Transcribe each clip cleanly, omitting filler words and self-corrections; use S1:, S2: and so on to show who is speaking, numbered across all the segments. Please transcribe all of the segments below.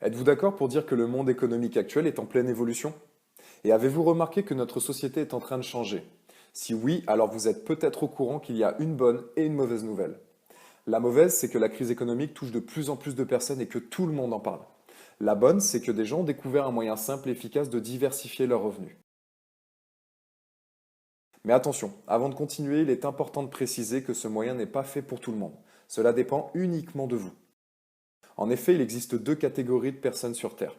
S1: Êtes-vous d'accord pour dire que le monde économique actuel est en pleine évolution? Et avez-vous remarqué que notre société est en train de changer? Si oui, alors vous êtes peut-être au courant qu'il y a une bonne et une mauvaise nouvelle. La mauvaise, c'est que la crise économique touche de plus en plus de personnes et que tout le monde en parle. La bonne, c'est que des gens ont découvert un moyen simple et efficace de diversifier leurs revenus. Mais attention, avant de continuer, il est important de préciser que ce moyen n'est pas fait pour tout le monde. Cela dépend uniquement de vous. En effet, il existe deux catégories de personnes sur Terre.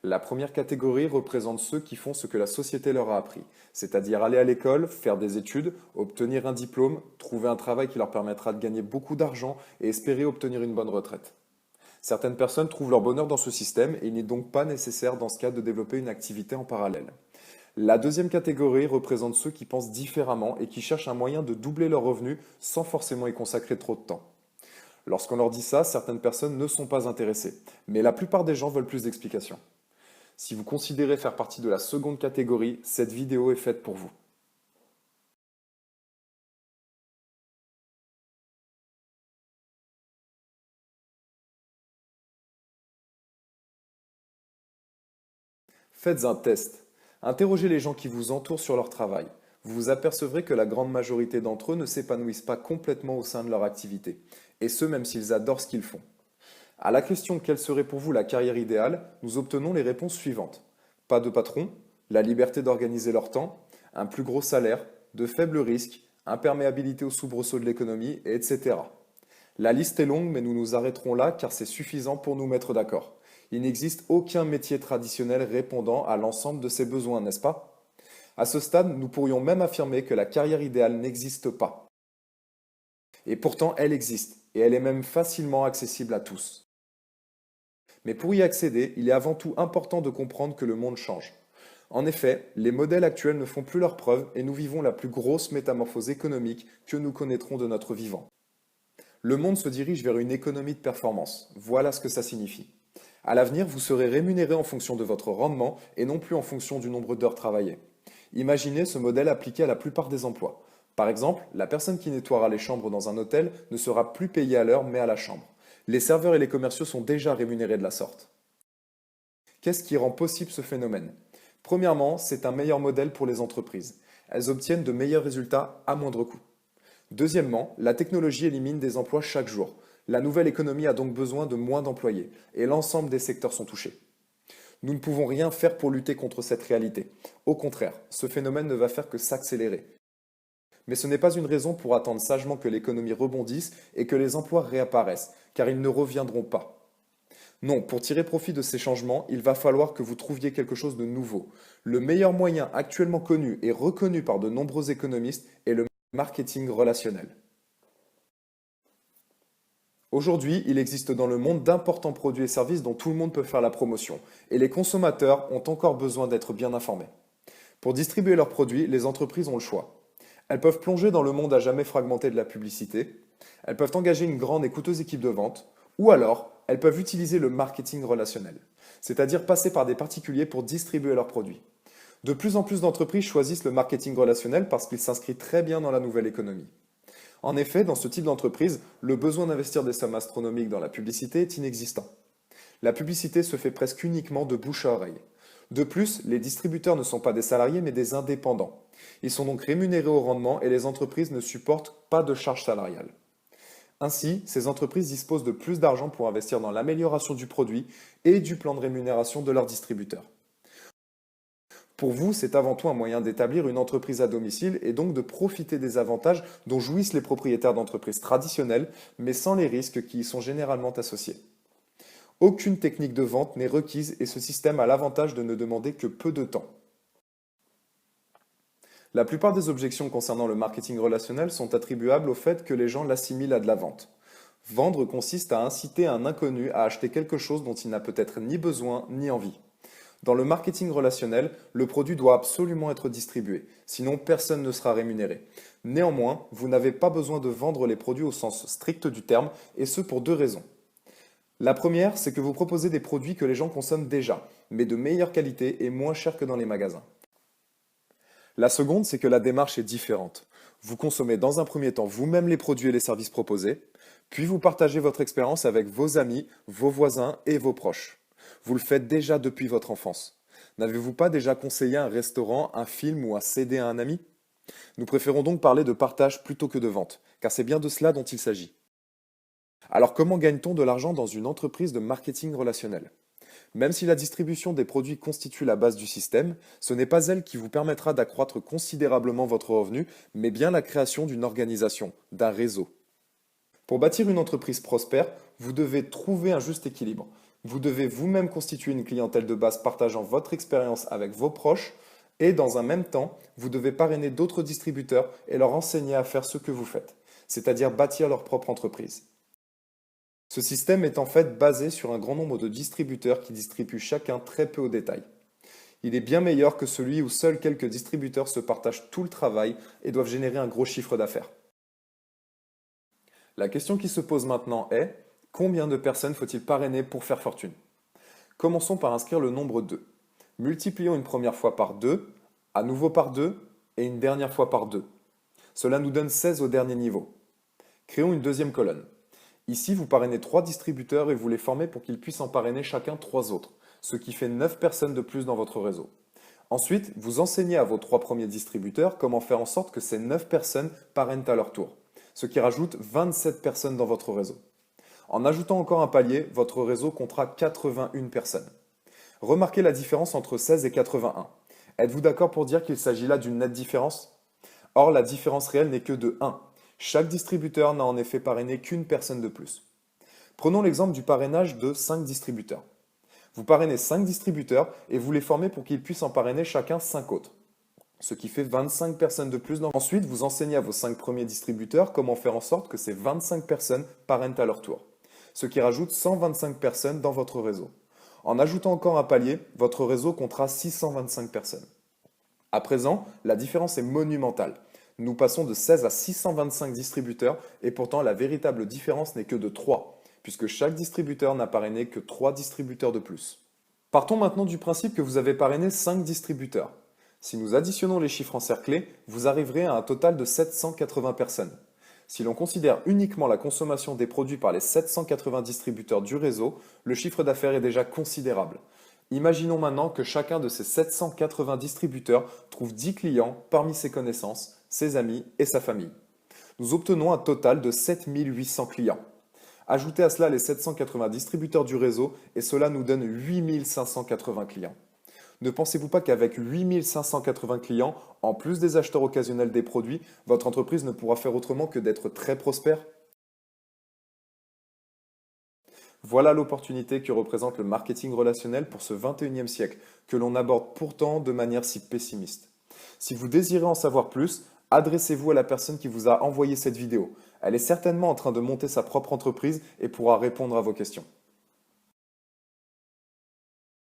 S1: La première catégorie représente ceux qui font ce que la société leur a appris, c'est-à-dire aller à l'école, faire des études, obtenir un diplôme, trouver un travail qui leur permettra de gagner beaucoup d'argent et espérer obtenir une bonne retraite. Certaines personnes trouvent leur bonheur dans ce système et il n'est donc pas nécessaire dans ce cas de développer une activité en parallèle. La deuxième catégorie représente ceux qui pensent différemment et qui cherchent un moyen de doubler leurs revenus sans forcément y consacrer trop de temps. Lorsqu'on leur dit ça, certaines personnes ne sont pas intéressées, mais la plupart des gens veulent plus d'explications. Si vous considérez faire partie de la seconde catégorie, cette vidéo est faite pour vous. Faites un test. Interrogez les gens qui vous entourent sur leur travail. Vous vous apercevrez que la grande majorité d'entre eux ne s'épanouissent pas complètement au sein de leur activité, et ce même s'ils adorent ce qu'ils font. À la question quelle serait pour vous la carrière idéale, nous obtenons les réponses suivantes. Pas de patron, la liberté d'organiser leur temps, un plus gros salaire, de faibles risques, imperméabilité aux soubresauts de l'économie, etc. La liste est longue, mais nous nous arrêterons là car c'est suffisant pour nous mettre d'accord. Il n'existe aucun métier traditionnel répondant à l'ensemble de ces besoins, n'est-ce pas? À ce stade, nous pourrions même affirmer que la carrière idéale n'existe pas. Et pourtant, elle existe, et elle est même facilement accessible à tous. Mais pour y accéder, il est avant tout important de comprendre que le monde change. En effet, les modèles actuels ne font plus leur preuve et nous vivons la plus grosse métamorphose économique que nous connaîtrons de notre vivant. Le monde se dirige vers une économie de performance. Voilà ce que ça signifie. À l'avenir, vous serez rémunéré en fonction de votre rendement et non plus en fonction du nombre d'heures travaillées. Imaginez ce modèle appliqué à la plupart des emplois. Par exemple, la personne qui nettoiera les chambres dans un hôtel ne sera plus payée à l'heure mais à la chambre. Les serveurs et les commerciaux sont déjà rémunérés de la sorte. Qu'est-ce qui rend possible ce phénomène? Premièrement, c'est un meilleur modèle pour les entreprises. Elles obtiennent de meilleurs résultats à moindre coût. Deuxièmement, la technologie élimine des emplois chaque jour. La nouvelle économie a donc besoin de moins d'employés, et l'ensemble des secteurs sont touchés. Nous ne pouvons rien faire pour lutter contre cette réalité. Au contraire, ce phénomène ne va faire que s'accélérer. Mais ce n'est pas une raison pour attendre sagement que l'économie rebondisse et que les emplois réapparaissent, car ils ne reviendront pas. Non, pour tirer profit de ces changements, il va falloir que vous trouviez quelque chose de nouveau. Le meilleur moyen actuellement connu et reconnu par de nombreux économistes est le marketing relationnel. Aujourd'hui, il existe dans le monde d'importants produits et services dont tout le monde peut faire la promotion, et les consommateurs ont encore besoin d'être bien informés. Pour distribuer leurs produits, les entreprises ont le choix. Elles peuvent plonger dans le monde à jamais fragmenté de la publicité, elles peuvent engager une grande et coûteuse équipe de vente, ou alors elles peuvent utiliser le marketing relationnel, c'est-à-dire passer par des particuliers pour distribuer leurs produits. De plus en plus d'entreprises choisissent le marketing relationnel parce qu'il s'inscrit très bien dans la nouvelle économie. En effet, dans ce type d'entreprise, le besoin d'investir des sommes astronomiques dans la publicité est inexistant. La publicité se fait presque uniquement de bouche à oreille. De plus, les distributeurs ne sont pas des salariés mais des indépendants. Ils sont donc rémunérés au rendement et les entreprises ne supportent pas de charges salariales. Ainsi, ces entreprises disposent de plus d'argent pour investir dans l'amélioration du produit et du plan de rémunération de leurs distributeurs. Pour vous, c'est avant tout un moyen d'établir une entreprise à domicile et donc de profiter des avantages dont jouissent les propriétaires d'entreprises traditionnelles, mais sans les risques qui y sont généralement associés. Aucune technique de vente n'est requise et ce système a l'avantage de ne demander que peu de temps. La plupart des objections concernant le marketing relationnel sont attribuables au fait que les gens l'assimilent à de la vente. Vendre consiste à inciter un inconnu à acheter quelque chose dont il n'a peut-être ni besoin ni envie. Dans le marketing relationnel, le produit doit absolument être distribué, sinon personne ne sera rémunéré. Néanmoins, vous n'avez pas besoin de vendre les produits au sens strict du terme, et ce pour deux raisons. La première, c'est que vous proposez des produits que les gens consomment déjà, mais de meilleure qualité et moins chers que dans les magasins. La seconde, c'est que la démarche est différente. Vous consommez dans un premier temps vous-même les produits et les services proposés, puis vous partagez votre expérience avec vos amis, vos voisins et vos proches. Vous le faites déjà depuis votre enfance. N'avez-vous pas déjà conseillé un restaurant, un film ou un CD à un ami? Nous préférons donc parler de partage plutôt que de vente, car c'est bien de cela dont il s'agit. Alors comment gagne-t-on de l'argent dans une entreprise de marketing relationnel? Même si la distribution des produits constitue la base du système, ce n'est pas elle qui vous permettra d'accroître considérablement votre revenu, mais bien la création d'une organisation, d'un réseau. Pour bâtir une entreprise prospère, vous devez trouver un juste équilibre. Vous devez vous-même constituer une clientèle de base partageant votre expérience avec vos proches et dans un même temps, vous devez parrainer d'autres distributeurs et leur enseigner à faire ce que vous faites, c'est-à-dire bâtir leur propre entreprise. Ce système est en fait basé sur un grand nombre de distributeurs qui distribuent chacun très peu au détail. Il est bien meilleur que celui où seuls quelques distributeurs se partagent tout le travail et doivent générer un gros chiffre d'affaires. La question qui se pose maintenant est, combien de personnes faut-il parrainer pour faire fortune? Commençons par inscrire le nombre 2. Multiplions une première fois par 2, à nouveau par 2 et une dernière fois par 2. Cela nous donne 16 au dernier niveau. Créons une deuxième colonne. Ici, vous parrainez 3 distributeurs et vous les formez pour qu'ils puissent en parrainer chacun 3 autres, ce qui fait 9 personnes de plus dans votre réseau. Ensuite, vous enseignez à vos 3 premiers distributeurs comment faire en sorte que ces 9 personnes parrainent à leur tour, ce qui rajoute 27 personnes dans votre réseau. En ajoutant encore un palier, votre réseau comptera 81 personnes. Remarquez la différence entre 16 et 81. Êtes-vous d'accord pour dire qu'il s'agit là d'une nette différence? Or, la différence réelle n'est que de 1. Chaque distributeur n'a en effet parrainé qu'une personne de plus. Prenons l'exemple du parrainage de 5 distributeurs. Vous parrainez 5 distributeurs et vous les formez pour qu'ils puissent en parrainer chacun 5 autres, ce qui fait 25 personnes de plus. Ensuite, vous enseignez à vos 5 premiers distributeurs comment faire en sorte que ces 25 personnes parrainent à leur tour, ce qui rajoute 125 personnes dans votre réseau. En ajoutant encore un palier, votre réseau comptera 625 personnes. À présent, la différence est monumentale. Nous passons de 16 à 625 distributeurs et pourtant la véritable différence n'est que de 3, puisque chaque distributeur n'a parrainé que 3 distributeurs de plus. Partons maintenant du principe que vous avez parrainé 5 distributeurs. Si nous additionnons les chiffres encerclés, vous arriverez à un total de 780 personnes. Si l'on considère uniquement la consommation des produits par les 780 distributeurs du réseau, le chiffre d'affaires est déjà considérable. Imaginons maintenant que chacun de ces 780 distributeurs trouve 10 clients parmi ses connaissances, ses amis et sa famille. Nous obtenons un total de 7800 clients. Ajoutez à cela les 780 distributeurs du réseau et cela nous donne 8580 clients. Ne pensez-vous pas qu'avec 8580 clients, en plus des acheteurs occasionnels des produits, votre entreprise ne pourra faire autrement que d'être très prospère? Voilà l'opportunité que représente le marketing relationnel pour ce 21e siècle, que l'on aborde pourtant de manière si pessimiste. Si vous désirez en savoir plus, adressez-vous à la personne qui vous a envoyé cette vidéo. Elle est certainement en train de monter sa propre entreprise et pourra répondre à vos questions.